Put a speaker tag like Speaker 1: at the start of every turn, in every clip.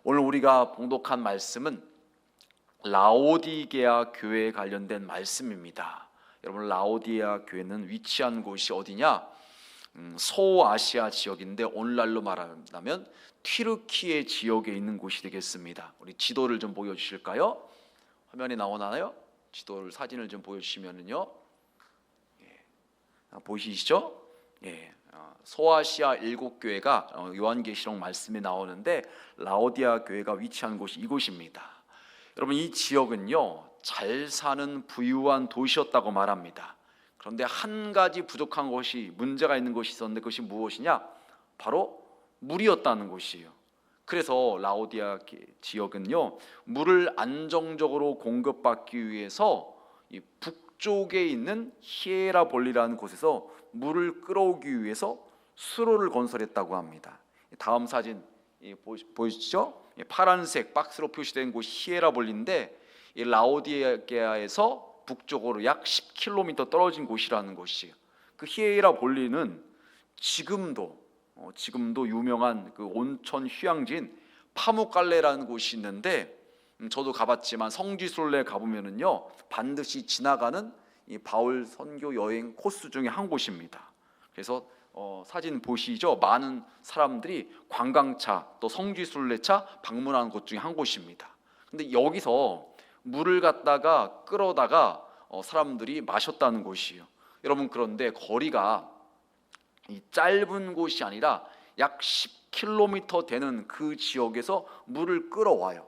Speaker 1: 오늘 우리가 봉독한 말씀은 라오디게아 교회에 관련된 말씀입니다. 여러분, 라오디게아 교회는 위치한 곳이 어디냐? 소아시아 지역인데 오늘날로 말하면 튀르키예 지역에 있는 곳이 되겠습니다. 우리 지도를 좀 보여주실까요? 화면에 나오나요? 지도를 사진을 좀 보여주시면은요, 보이시죠? 소아시아 7교회가 요한계시록 말씀에 나오는데 라오디게아 교회가 위치한 곳이 이곳입니다. 여러분, 이 지역은요 잘 사는 부유한 도시였다고 말합니다. 그런데 한 가지 부족한 것이, 문제가 있는 것이 있었는데 그것이 무엇이냐? 바로 물이었다는 것이에요. 그래서 라오디게아 지역은요 물을 안정적으로 공급받기 위해서 이 북쪽에 있는 히에라볼리라는 곳에서 물을 끌어오기 위해서 수로를 건설했다고 합니다. 다음 사진 보이시죠? 파란색 박스로 표시된 곳이 히에라볼리인데 라오디게아에서 북쪽으로 약 10km 떨어진 곳이라는 것이에요. 그 히에라볼리는 지금도 유명한 그 온천 휴양지인 파무칼레라는 곳이 있는데, 저도 가봤지만 성지순례 가보면은요 반드시 지나가는 이 바울 선교 여행 코스 중에 한 곳입니다. 그래서 사진 보시죠? 많은 사람들이 관광차 또 성지순례차 방문하는 곳 중에 한 곳입니다. 근데 여기서 물을 갖다가 끌어다가 사람들이 마셨다는 곳이에요. 여러분, 그런데 거리가 이 짧은 곳이 아니라 약 10km 되는 그 지역에서 물을 끌어와요.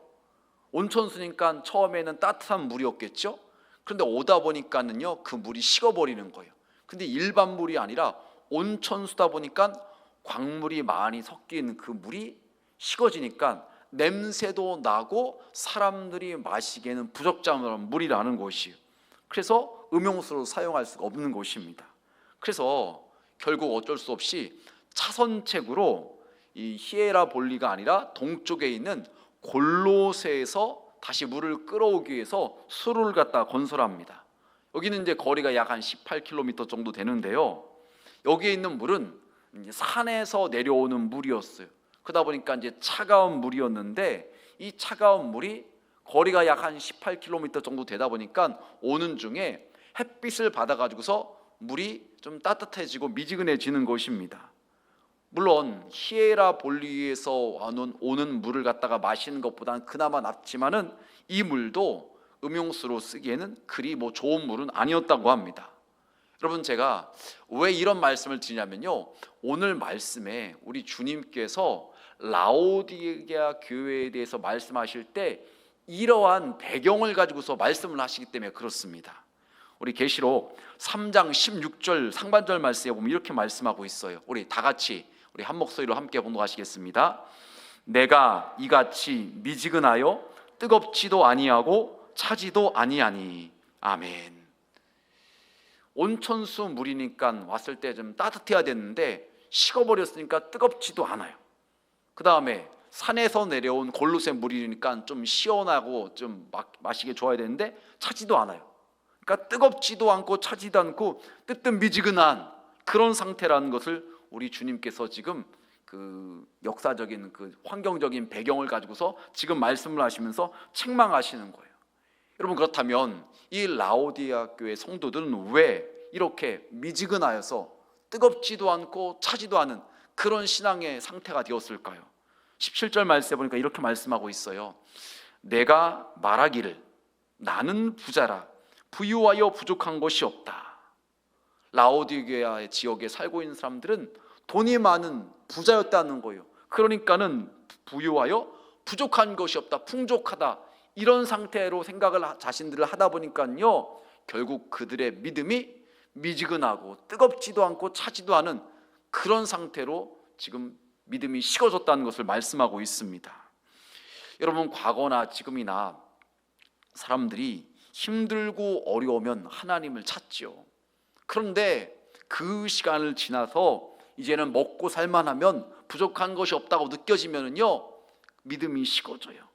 Speaker 1: 온천수니까 처음에는 따뜻한 물이었겠죠. 그런데 오다 보니까는요 그 물이 식어버리는 거예요. 근데 일반 물이 아니라 온천수다 보니까 광물이 많이 섞인 그 물이 식어지니까 냄새도 나고 사람들이 마시기에는 부적절한 물이라는 것이에요. 그래서 음용수로 사용할 수가 없는 곳입니다. 그래서 결국 어쩔 수 없이 차선책으로 이 히에라볼리가 아니라 동쪽에 있는 골로새에서 다시 물을 끌어오기 위해서 수로를 갖다 건설합니다. 여기는 이제 거리가 약 한 18km 정도 되는데요, 여기에 있는 물은 이제 산에서 내려오는 물이었어요. 그러다 보니까 이제 차가운 물이었는데 이 차가운 물이 거리가 약 한 18km 정도 되다 보니까 오는 중에 햇빛을 받아가지고서 물이 좀 따뜻해지고 미지근해지는 것입니다. 물론 히에라볼리에서 오는 물을 갖다가 마시는 것보다는 그나마 낫지만은 이 물도 음용수로 쓰기에는 그리 좋은 물은 아니었다고 합니다. 여러분, 제가 왜 이런 말씀을 드리냐면요, 오늘 말씀에 우리 주님께서 라오디게아 교회에 대해서 말씀하실 때 이러한 배경을 가지고서 말씀을 하시기 때문에 그렇습니다. 우리 계시록 3장 16절 상반절 말씀에 보면 이렇게 말씀하고 있어요. 우리 다 같이 우리 한 목소리로 함께 봉독하시겠습니다. 내가 이같이 미지근하여 뜨겁지도 아니하고 차지도 아니하니. 아멘. 온천수 물이니까 왔을 때 좀 따뜻해야 되는데 식어버렸으니까 뜨겁지도 않아요. 그 다음에 산에서 내려온 골로새 물이니까 좀 시원하고 좀 마시기 좋아야 되는데 차지도 않아요. 그러니까 뜨겁지도 않고 차지도 않고 뜨뜻미지근한 그런 상태라는 것을 우리 주님께서 지금 그 역사적인 그 환경적인 배경을 가지고서 지금 말씀을 하시면서 책망하시는 거예요. 여러분, 그렇다면 이 라오디게아 교회 성도들은 왜 이렇게 미지근하여서 뜨겁지도 않고 차지도 않은 그런 신앙의 상태가 되었을까요? 17절 말씀에 보니까 이렇게 말씀하고 있어요. 내가 말하기를 나는 부자라 부유하여 부족한 것이 없다. 라오디게아 지역에 살고 있는 사람들은 돈이 많은 부자였다는 거예요. 그러니까는 부유하여 부족한 것이 없다, 풍족하다, 이런 상태로 생각을 자신들을 하다 보니까요 결국 그들의 믿음이 미지근하고 뜨겁지도 않고 차지도 않은 그런 상태로 지금 믿음이 식어졌다는 것을 말씀하고 있습니다. 여러분, 과거나 지금이나 사람들이 힘들고 어려우면 하나님을 찾죠. 그런데 그 시간을 지나서 이제는 먹고 살만하면 부족한 것이 없다고 느껴지면요 믿음이 식어져요.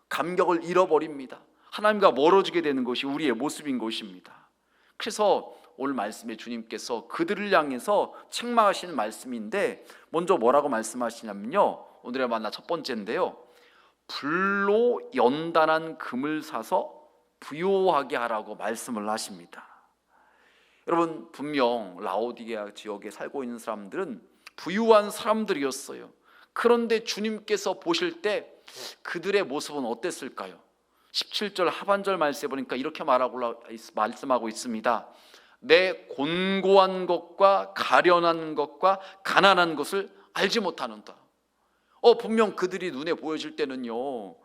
Speaker 1: 감격을 잃어버립니다. 하나님과 멀어지게 되는 것이 우리의 모습인 것입니다. 그래서 오늘 말씀에 주님께서 그들을 향해서 책망하시는 말씀인데, 먼저 뭐라고 말씀하시냐면요, 오늘의 만나 첫 번째인데요, 불로 연단한 금을 사서 부요하게 하라고 말씀을 하십니다. 여러분, 분명 라오디게아 지역에 살고 있는 사람들은 부유한 사람들이었어요. 그런데 주님께서 보실 때 그들의 모습은 어땠을까요? 17절 하반절 말씀에 보니까 이렇게 말씀하고 있습니다. 내 곤고한 것과 가련한 것과 가난한 것을 알지 못하는다. 분명 그들이 눈에 보여질 때는요,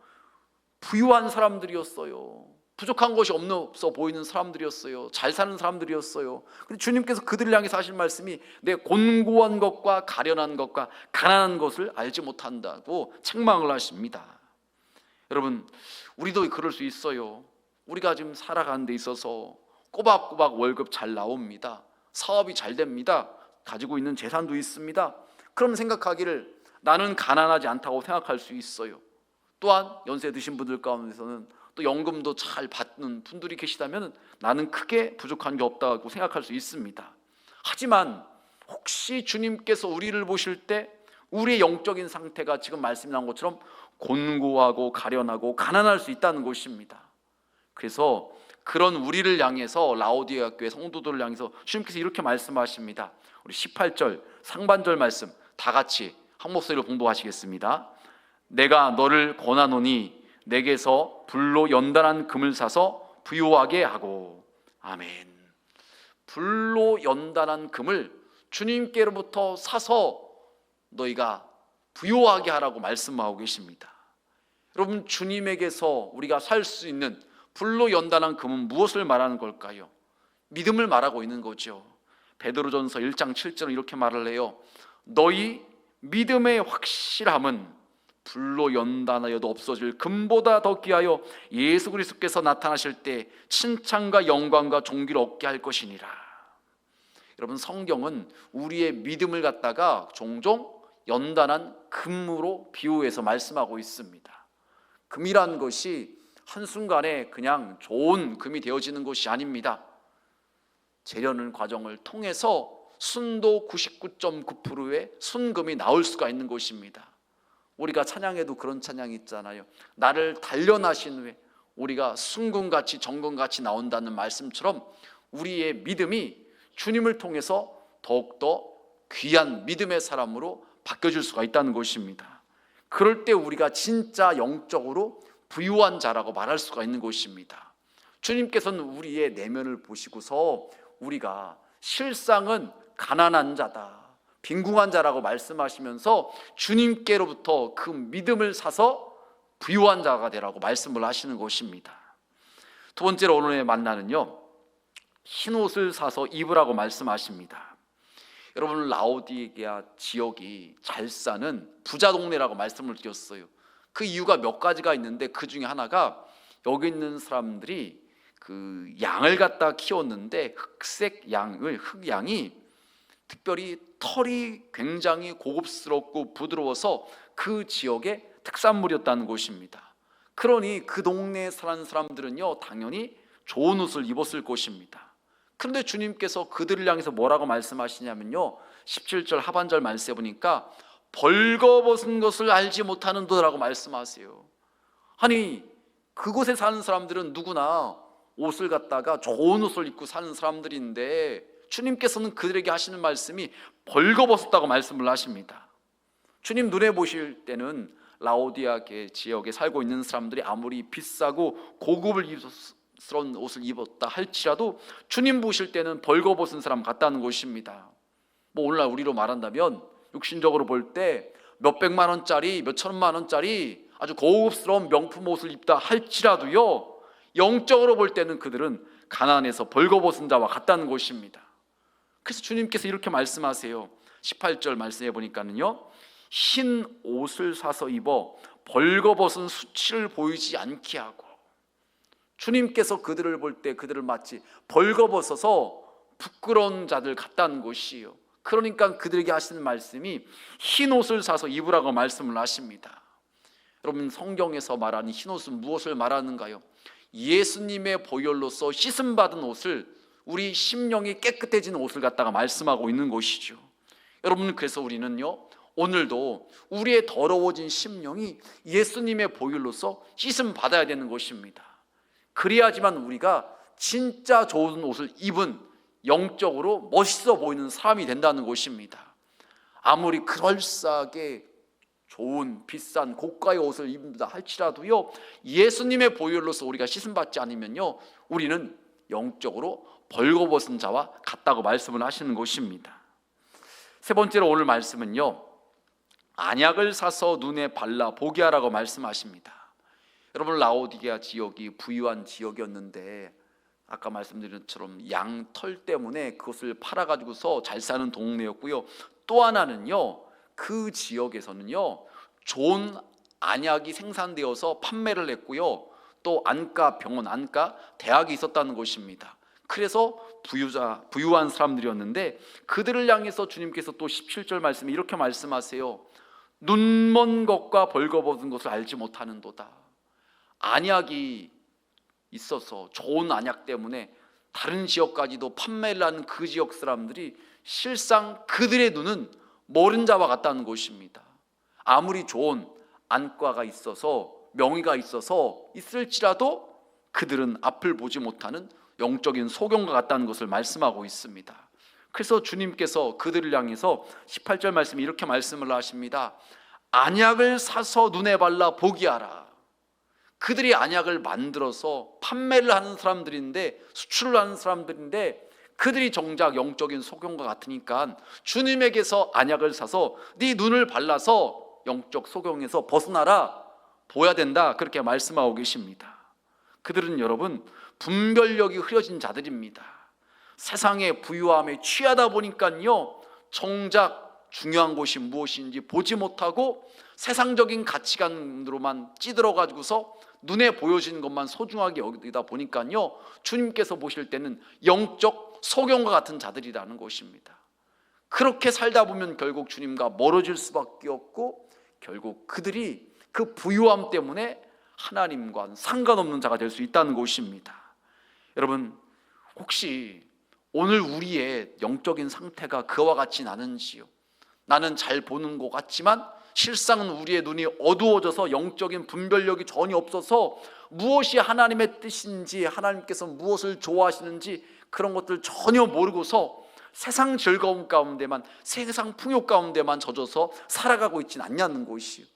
Speaker 1: 부유한 사람들이었어요. 부족한 것이 없어 보이는 사람들이었어요. 잘 사는 사람들이었어요. 근데 주님께서 그들을 향해서 하신 말씀이 내 곤고한 것과 가련한 것과 가난한 것을 알지 못한다고 책망을 하십니다. 여러분, 우리도 그럴 수 있어요. 우리가 지금 살아가는 데 있어서 꼬박꼬박 월급 잘 나옵니다. 사업이 잘 됩니다. 가지고 있는 재산도 있습니다. 그럼 생각하기를 나는 가난하지 않다고 생각할 수 있어요. 또한 연세 드신 분들 가운데서는 또 연금도 잘 받는 분들이 계시다면 나는 크게 부족한 게 없다고 생각할 수 있습니다. 하지만 혹시 주님께서 우리를 보실 때 우리의 영적인 상태가 지금 말씀 나온 것처럼 곤고하고 가련하고 가난할 수 있다는 것입니다. 그래서 그런 우리를 향해서 라오디게아 교회 성도들을 향해서 주님께서 이렇게 말씀하십니다. 우리 18절 상반절 말씀 다 같이 한 목소리로 봉독하시겠습니다. 내가 너를 권하노니 내게서 불로 연단한 금을 사서 부요하게 하고. 아멘. 불로 연단한 금을 주님께로부터 사서 너희가 부요하게 하라고 말씀하고 계십니다. 여러분, 주님에게서 우리가 살 수 있는 불로 연단한 금은 무엇을 말하는 걸까요? 믿음을 말하고 있는 거죠. 베드로전서 1장 7절은 이렇게 말을 해요. 너희 믿음의 확실함은 불로 연단하여도 없어질 금보다 더 귀하여 예수 그리스도께서 나타나실 때 칭찬과 영광과 존귀를 얻게 할 것이니라. 여러분, 성경은 우리의 믿음을 갖다가 종종 연단한 금으로 비유해서 말씀하고 있습니다. 금이란 것이 한순간에 그냥 좋은 금이 되어지는 것이 아닙니다. 재려는 과정을 통해서 순도 99.9%의 순금이 나올 수가 있는 것입니다. 우리가 찬양에도 그런 찬양이 있잖아요. 나를 단련하신 후에 우리가 순금같이 정금같이 나온다는 말씀처럼 우리의 믿음이 주님을 통해서 더욱더 귀한 믿음의 사람으로 바뀌어질 수가 있다는 것입니다. 그럴 때 우리가 진짜 영적으로 부유한 자라고 말할 수가 있는 것입니다. 주님께서는 우리의 내면을 보시고서 우리가 실상은 가난한 자다, 빈궁한 자라고 말씀하시면서 주님께로부터 그 믿음을 사서 부유한 자가 되라고 말씀을 하시는 것입니다. 두 번째로 오늘의 만나는요, 흰 옷을 사서 입으라고 말씀하십니다. 여러분, 라오디게아 지역이 잘 사는 부자 동네라고 말씀을 드렸어요. 그 이유가 몇 가지가 있는데 그 중에 하나가 여기 있는 사람들이 그 양을 갖다 키웠는데 흑양이 특별히 털이 굉장히 고급스럽고 부드러워서 그 지역의 특산물이었다는 것입니다. 그러니 그 동네에 사는 사람들은요, 당연히 좋은 옷을 입었을 것입니다. 그런데 주님께서 그들을 향해서 뭐라고 말씀하시냐면요, 17절 하반절 말씀해 보니까 벌거벗은 것을 알지 못하는도라고 말씀하세요. 아니, 그곳에 사는 사람들은 누구나 옷을 갖다가 좋은 옷을 입고 사는 사람들인데 주님께서는 그들에게 하시는 말씀이 벌거벗었다고 말씀을 하십니다. 주님 눈에 보실 때는 라오디게아 지역에 살고 있는 사람들이 아무리 비싸고 고급스러운 옷을 입었다 할지라도 주님 보실 때는 벌거벗은 사람 같다는 것입니다. 오늘날 우리로 말한다면 육신적으로 볼 때 몇백만 원짜리 몇천만 원짜리 아주 고급스러운 명품 옷을 입다 할지라도요, 영적으로 볼 때는 그들은 가난해서 벌거벗은 자와 같다는 것입니다. 그래서 주님께서 이렇게 말씀하세요. 18절 말씀해 보니까는요, 흰 옷을 사서 입어 벌거벗은 수치를 보이지 않게 하고. 주님께서 그들을 볼 때 그들을 마치 벌거벗어서 부끄러운 자들 같다는 것이에요. 그러니까 그들에게 하시는 말씀이 흰 옷을 사서 입으라고 말씀을 하십니다. 여러분, 성경에서 말하는 흰 옷은 무엇을 말하는가요? 예수님의 보혈로서 씻음 받은 옷을, 우리 심령이 깨끗해진 옷을 갖다가 말씀하고 있는 것이죠. 여러분, 그래서 우리는요, 오늘도 우리의 더러워진 심령이 예수님의 보혈로서 씻음 받아야 되는 것입니다. 그래야지만 우리가 진짜 좋은 옷을 입은 영적으로 멋있어 보이는 사람이 된다는 것입니다. 아무리 그럴싸하게 좋은 비싼 고가의 옷을 입는다 할지라도요, 예수님의 보혈로서 우리가 씻음받지 않으면요, 우리는 영적으로 벌거벗은 자와 같다고 말씀을 하시는 것입니다. 세 번째로 오늘 말씀은요, 안약을 사서 눈에 발라 보게 하라고 말씀하십니다. 여러분, 라오디게아 지역이 부유한 지역이었는데 아까 말씀드린 것처럼 양털 때문에 그것을 팔아가지고서 잘 사는 동네였고요. 또 하나는요, 그 지역에서는요, 좋은 안약이 생산되어서 판매를 했고요, 또 안과 병원, 안과 대학이 있었다는 것입니다. 그래서 부유한 사람들이었는데 그들을 향해서 주님께서 또 17절 말씀에 이렇게 말씀하세요. 눈먼 것과 벌거벗은 것을 알지 못하는도다. 안약이 있어서 좋은 안약 때문에 다른 지역까지도 판매를 하는 그 지역 사람들이 실상 그들의 눈은 모른 자와 같다는 것입니다. 아무리 좋은 안과가 있어서 명의가 있어서 있을지라도 그들은 앞을 보지 못하는 영적인 소경과 같다는 것을 말씀하고 있습니다. 그래서 주님께서 그들을 향해서 18절 말씀에 이렇게 말씀을 하십니다. 안약을 사서 눈에 발라 보게 하라. 그들이 안약을 만들어서 판매를 하는 사람들인데, 수출을 하는 사람들인데 그들이 정작 영적인 소경과 같으니까 주님에게서 안약을 사서 네 눈을 발라서 영적 소경에서 벗어나라, 보여야 된다, 그렇게 말씀하고 계십니다. 그들은 여러분 분별력이 흐려진 자들입니다. 세상의 부유함에 취하다 보니까요, 정작 중요한 것이 무엇인지 보지 못하고 세상적인 가치관으로만 찌들어 가지고서 눈에 보여지는 것만 소중하게 여기다 보니까요, 주님께서 보실 때는 영적 소경과 같은 자들이라는 것입니다. 그렇게 살다 보면 결국 주님과 멀어질 수밖에 없고, 결국 그들이 그 부유함 때문에 하나님과는 상관없는 자가 될 수 있다는 것입니다. 여러분, 혹시 오늘 우리의 영적인 상태가 그와 같진 않은지요? 나는 잘 보는 것 같지만 실상은 우리의 눈이 어두워져서 영적인 분별력이 전혀 없어서 무엇이 하나님의 뜻인지, 하나님께서 무엇을 좋아하시는지 그런 것들 전혀 모르고서 세상 즐거움 가운데만, 세상 풍요 가운데만 젖어서 살아가고 있지는 않냐는 것이요.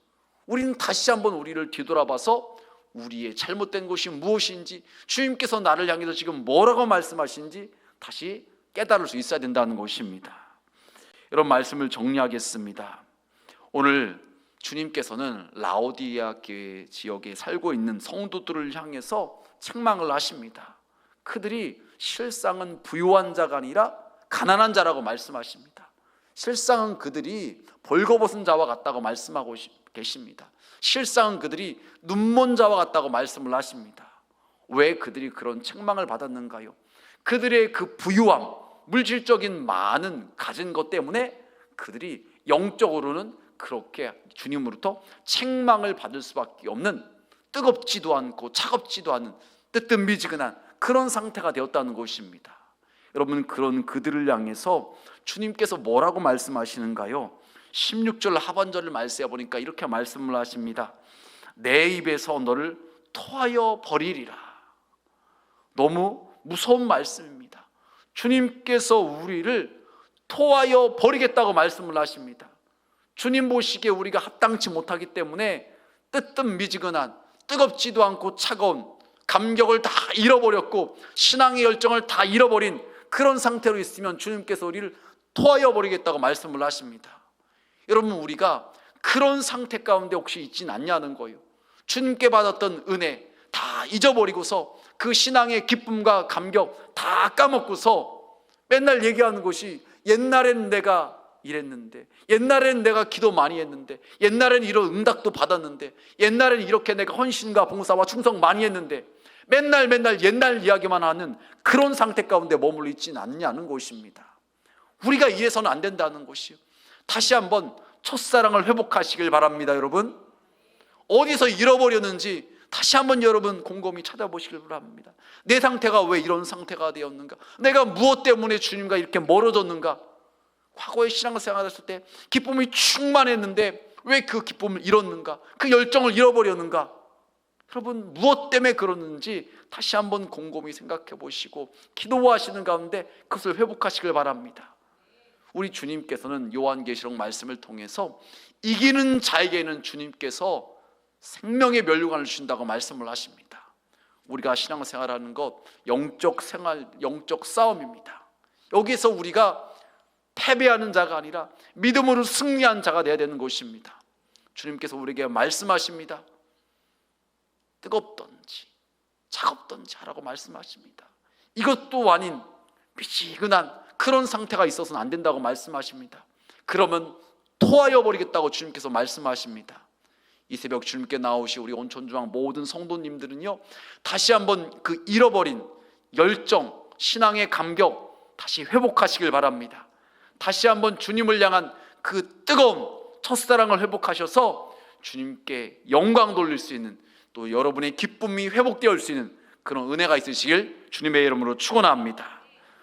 Speaker 1: 우리는 다시 한번 우리를 뒤돌아봐서 우리의 잘못된 것이 무엇인지, 주님께서 나를 향해서 지금 뭐라고 말씀하시는지 다시 깨달을 수 있어야 된다는 것입니다. 이런 말씀을 정리하겠습니다. 오늘 주님께서는 라오디게아 교회 지역에 살고 있는 성도들을 향해서 책망을 하십니다. 그들이 실상은 부유한 자가 아니라 가난한 자라고 말씀하십니다. 실상은 그들이 벌거벗은 자와 같다고 말씀하고 계십니다. 실상은 그들이 눈먼 자와 같다고 말씀을 하십니다. 왜 그들이 그런 책망을 받았는가요? 그들의 그 부유함, 물질적인 많은 가진 것 때문에 그들이 영적으로는 그렇게 주님으로부터 책망을 받을 수밖에 없는, 뜨겁지도 않고 차갑지도 않은 뜨뜻미지근한 그런 상태가 되었다는 것입니다. 여러분, 그런 그들을 향해서 주님께서 뭐라고 말씀하시는가요? 16절 하반절을 말씀해 보니까 이렇게 말씀을 하십니다. 내 입에서 너를 토하여 버리리라. 너무 무서운 말씀입니다. 주님께서 우리를 토하여 버리겠다고 말씀을 하십니다. 주님 보시기에 우리가 합당치 못하기 때문에 뜨뜻미지근한, 뜨겁지도 않고 차가운 감격을 다 잃어버렸고 신앙의 열정을 다 잃어버린 그런 상태로 있으면 주님께서 우리를 토하여 버리겠다고 말씀을 하십니다. 여러분, 우리가 그런 상태 가운데 혹시 있진 않냐는 거예요. 주님께 받았던 은혜 다 잊어버리고서 그 신앙의 기쁨과 감격 다 까먹고서 맨날 얘기하는 것이 옛날엔 내가 이랬는데, 옛날엔 내가 기도 많이 했는데, 옛날엔 이런 응답도 받았는데, 옛날엔 이렇게 내가 헌신과 봉사와 충성 많이 했는데, 맨날 옛날 이야기만 하는 그런 상태 가운데 머물러 있지는 않냐는 것입니다. 우리가 이래서는 안 된다는 것이요. 다시 한번 첫사랑을 회복하시길 바랍니다. 여러분, 어디서 잃어버렸는지 다시 한번 여러분 곰곰이 찾아보시길 바랍니다. 내 상태가 왜 이런 상태가 되었는가? 내가 무엇 때문에 주님과 이렇게 멀어졌는가? 과거에 신앙생활 했을 때 기쁨이 충만했는데 왜 그 기쁨을 잃었는가? 그 열정을 잃어버렸는가? 여러분, 무엇 때문에 그러는지 다시 한번 곰곰이 생각해 보시고 기도하시는 가운데 그것을 회복하시길 바랍니다. 우리 주님께서는 요한계시록 말씀을 통해서 이기는 자에게는 주님께서 생명의 면류관을 주신다고 말씀을 하십니다. 우리가 신앙생활하는 것 영적 생활, 영적 싸움입니다. 여기서 우리가 패배하는 자가 아니라 믿음으로 승리한 자가 되어야 되는 것입니다. 주님께서 우리에게 말씀하십니다. 뜨겁던지 차갑던지 하라고 말씀하십니다. 이것도 아닌 미지근한 그런 상태가 있어서는 안 된다고 말씀하십니다. 그러면 토하여 버리겠다고 주님께서 말씀하십니다. 이 새벽 주님께 나오시 우리 온천중앙 모든 성도님들은요, 다시 한번 그 잃어버린 열정, 신앙의 감격 다시 회복하시길 바랍니다. 다시 한번 주님을 향한 그 뜨거운 첫사랑을 회복하셔서 주님께 영광 돌릴 수 있는, 또 여러분의 기쁨이 회복되어 올 수 있는 그런 은혜가 있으시길 주님의 이름으로 축원합니다.